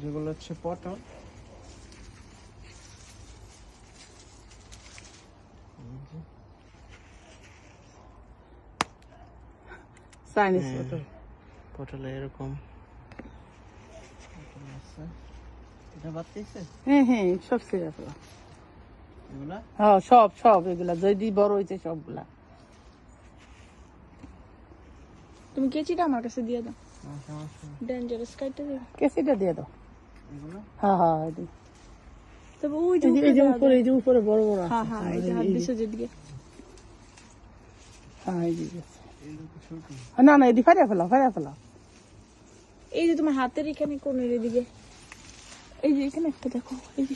যেগুলো হচ্ছে পটল, চাইনিজ পটল। পটল এরকম এটা বাড়তেছে। হ্যাঁ হ্যাঁ, সব ছেড়ে ফেলা। এগুলা হ্যাঁ সব সব এগুলা যদি বড় হয়েছে সবগুলা। তুমি কেচিটা আমার কাছে দিয়ে দাও, সমস্যা ডেঞ্জারাস কাটতে দিও। কেসিটা দিয়ে দাও। এগুলো হ্যাঁ হ্যাঁ এই যে, তবে ওই যে এই যে উপরে, এই যে উপরে বড় বড় আছে। হ্যাঁ হ্যাঁ, এই যে হাত দিছো যেদিকে। হ্যাঁ এই যে এগুলো ছোট। না না, এদি ফারিয়া ফেলা, ফারিয়া ফেলা। এই যে তোমার হাতের এখানে কোণের এদিকে, এই যে এখানে একটা দেখো, এই যে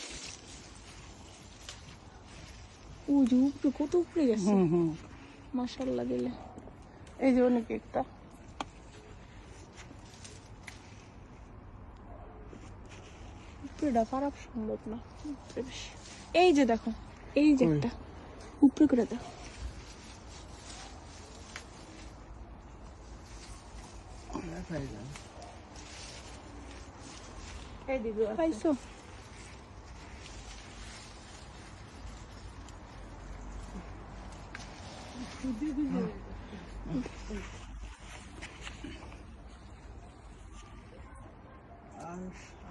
ওই যে উপরে কত উপরে গেছে। হুম হুম, মাশাআল্লাহ দিলে। এই যে অনেক একটা। উপরেটা খারাপ সম্ভব না, উপরে বেশি। এই যে দেখো, এই যে একটা উপরে করে দাও। এই দিকে পাইছো?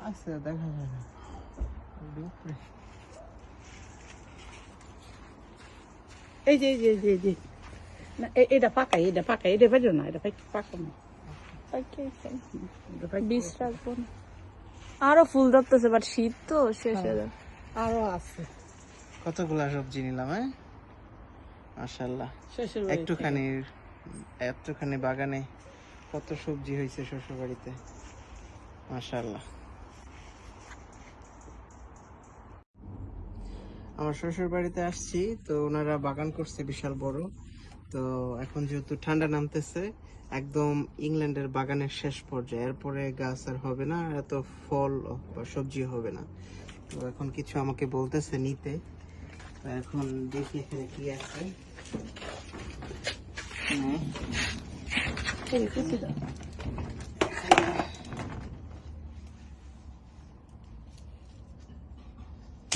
আছে দেখা যায় না। উপরে এই যে এই যে এই যে এই যে না, এটা ফাঁকা, এটা ফাঁকা, এটা পাইলো না, এটা ফাঁকা না। পাইছে। এটা ফাঁকা। বীজ রাখবো না। আরো ফুল ধরতেছে, বাট শীত তো শেষ হয়ে যাবে। আরো আছে কতগুলা সবজি নিলাম, হ্যাঁ মাশাআল্লাহ। শ্বশুর বাড়ি থেকে। একটুখানি বাগানে কত সবজি হয়েছে শ্বশুর বাড়িতে, মাশাআল্লাহ। আমার শ্বশুর বাড়িতে আসছি তো ওনারা বাগান করছে বিশাল বড়। তো এখন যেহেতু ঠান্ডা নামতেছে, একদম ইংল্যান্ডের বাগানের শেষ পর্যায়ে, এরপরে গাছ আর হবে না, এত ফল বা সবজি হবে না। তো এখন কিছু আমাকে বলতেছে নিতে, তো এখন দেখি এখানে কি আছে। হ্যাঁ, এই কুচি দাও।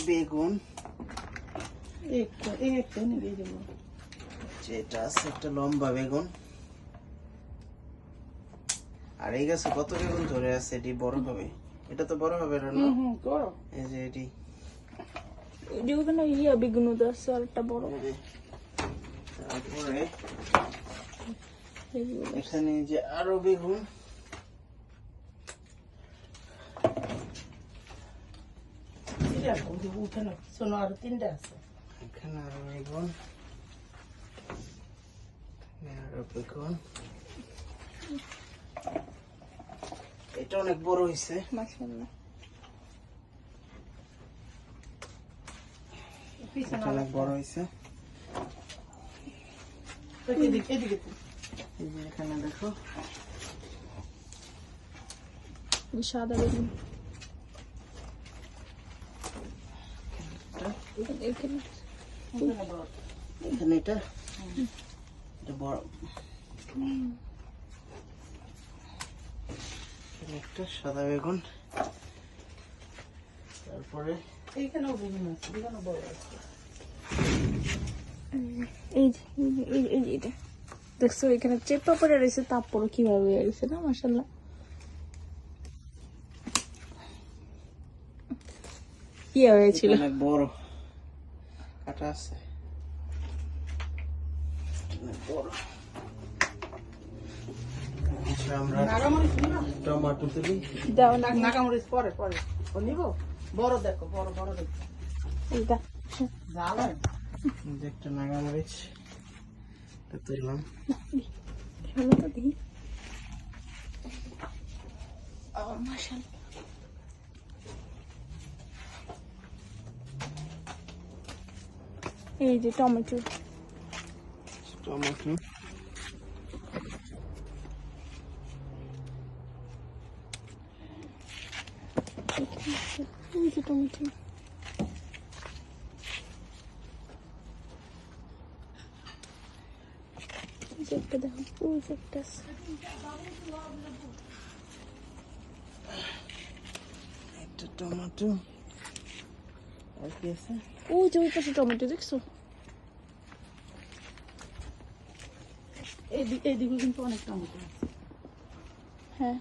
বেগুন, এই একটা নিয়ে দেবো। যেটা আছে একটা লম্বা বেগুন। আর এই গাছে কত বেগুন ধরে আছে, এটি বড় হবে, এটা তো বড় হবে না? হুম হুম, করো। এই যে এটি, এই যে ওখানে ইয়া বেগুন আছে আর একটা বড়। তারপরে এইগুলো। এখানে যে আরো বেগুন, এটা উঠানো শোনো, আরো তিনটা আছে। এখানে আরো বেগুন, আরো বেগুন। এটা অনেক বড় হয়েছে, মাশাআল্লাহ। এটা অনেক বড় হয়েছে। এদিকে এদিকে তো। এই যে এখানে দেখো, এই সাদা বেগুন এখানে। এখানে এটা বড়, এখানে একটা সাদা বেগুন। তারপরে এইখানেও বেগুন আছে, এখানেও বড় আছে। এই যে এই যে এটা দেখছো, এখানে চেপা পড়ে রয়েছে, তারপরে কিভাবে হয়ে গেছে না, মাশাআল্লাহ। কি হয়েছিল? অনেক বড় কাটা আছে, অনেক বড়। আচ্ছা, আমরা নাগামরিচ নিবা? টমেটো তুলি। দাও না, নাগামরিচ পরে পরে ও নিবো। বড় দেখো, বড় বড় দেখো। এইটা জাল হয়। এই যে একটা নাগামরিচ, এটা তুললাম। ভালো তো দেখি। ও মাশাআল্লাহ। এই যে টমেটো, টমেটো, এই যে টমেটো। এই যে একটা দেখো, ওই যে একটা আছে। টমেটো আর কি আছে? ওই যে ওই পাশে টমেটো দেখছো? এইদিকে কিন্তু অনেক টমেটো আছে। হ্যাঁ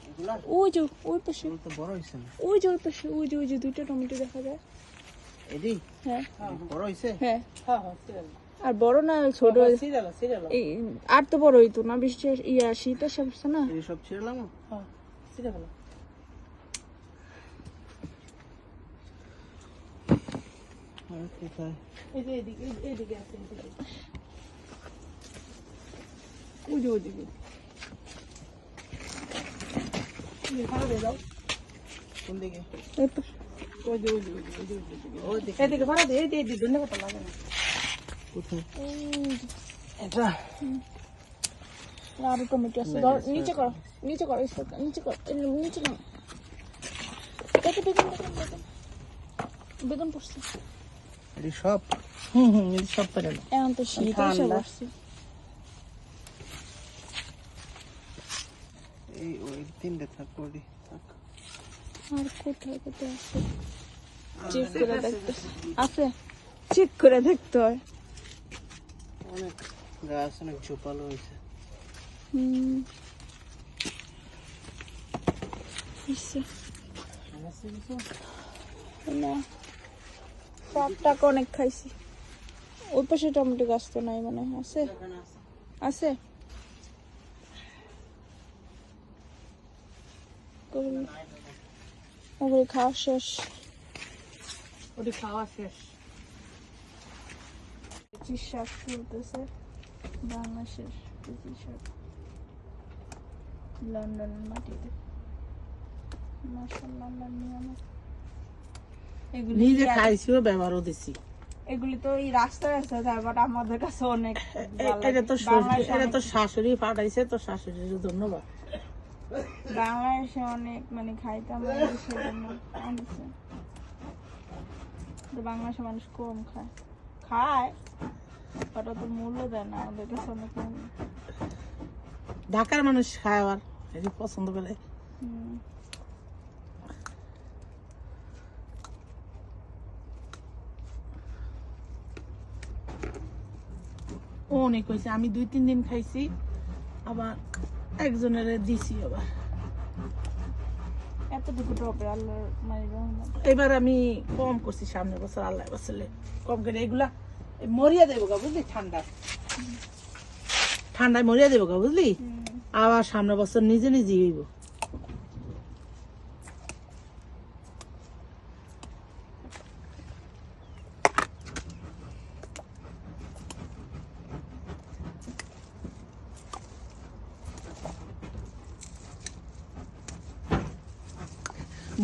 এগুলা ওই যে ওই পাশে, এগুলো তো বড় হইছে না। ওই যে ওই পাশে, ওই যে দুইটা টমেটো দেখা যায়। এডি হ্যাঁ বড় হইছে? হ্যাঁ। হ্যাঁ হ্যাঁ সিরিয়াল আর বড় না ছোট? সিরিয়াল এই আর তো বড় হইতো না, বৃষ্টি শীত আসছে না। এই সব ছিড়লাম। হ্যাঁ সিরিয়াল আর কোথায়? এই যে এইদিকে আছে, এইদিকে ওই যে ওইদিকে ভালো দিয়ে দাও। কোন দিকে? এই পাশে। ওই যে এদিকে ভাড়া দিয়ে এই ধন্যবাদ লাগে না। কোথায়? এই যে, এটা আরো টমেটো আছে। ধর, নিচে করো, নিচে করো, নিচে করো, নিচে করো। দেখো বেগুন, বেগুন পড়ছে। এডি সব এই সব পেরে নাও। এখন তো শীত এসে ঠান্ডা। পড়ছে। এই ওই তিনটে থাকবো এডি থাক। আর কোথায় কোথায় আছে? চেক করে দেখতে আছে, চেক করে দেখতে হয়। অনেক গাছ অনেক ঝোপালো হয়েছে। হইছে। না, সবটাকে অনেক খাইছি। ওই পাশে টমেটো গাছ তো নাই মনে হয়। আছে আছে ওগুলো খাওয়া শেষ। ওটি খাওয়া শেষ। কচি শাক তুলতেছে বাংলাদেশের কচি শাক, লন্ডনের মাটিতে। মাশাআল্লাহ, আল্লাহর নিয়ামত। এগুলি নিজে খাইছিও ব্যবহারও দিছি। এগুলি তো এই রাস্তায় আছে, বাট আমাদের কাছে অনেক এটা তো এটা তো শাশুড়ি পাঠাইছে, তো শাশুড়ির ধন্যবাদ। বাংলাদেশে অনেক মানে খাইতাম সেজন্য আনছে। তো বাংলাদেশে মানুষ কম খায়, খায় বাট অত মূল্য দেয় না, আমাদের কাছে অনেক মূল্য। ঢাকার মানুষ খায় আবার এটা পছন্দ করে। হুম। অনেক হয়েছে, আমি 2-3 দিন খাইছি, আবার একজনের দিছি। আবার এতটুকু টবে আল্লাহর মানে রহমত। এবার আমি কম করছি, সামনের বছর আল্লাহ বছরে কম করে এগুলা মরিয়া দেবো গা, বুঝলি? ঠান্ডায় মরিয়া দেবো গা, বুঝলি? আবার সামনের বছর নিজে নিজে হইব।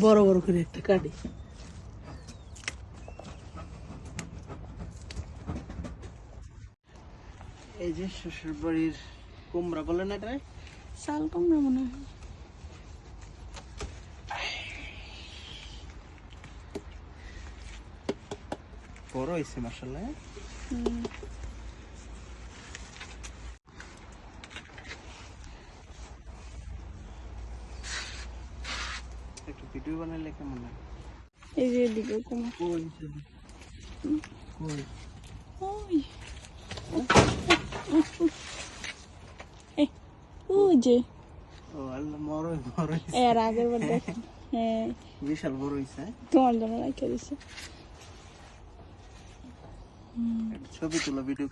বড় বড় করে একটা কাটি। এই যে শ্বশুর বাড়ির কুমড়া বলে না এটা? শাল কুমড়া মনে হয়। বড় হয়েছে মাশাআল্লাহ। একটু ভিডিও বানালে কেমন হয়? এই যে এদিকে কুমড়া। কই কই ওই এই, ওই যে ও আল্লাহ, বড় বড় হয়েছে। এর আগের বার দেখেন। হ্যাঁ, বিশাল বড় হয়েছে। তোমার জন্য রাখা দিছে। একটা ছবি তোলা, ভিডিও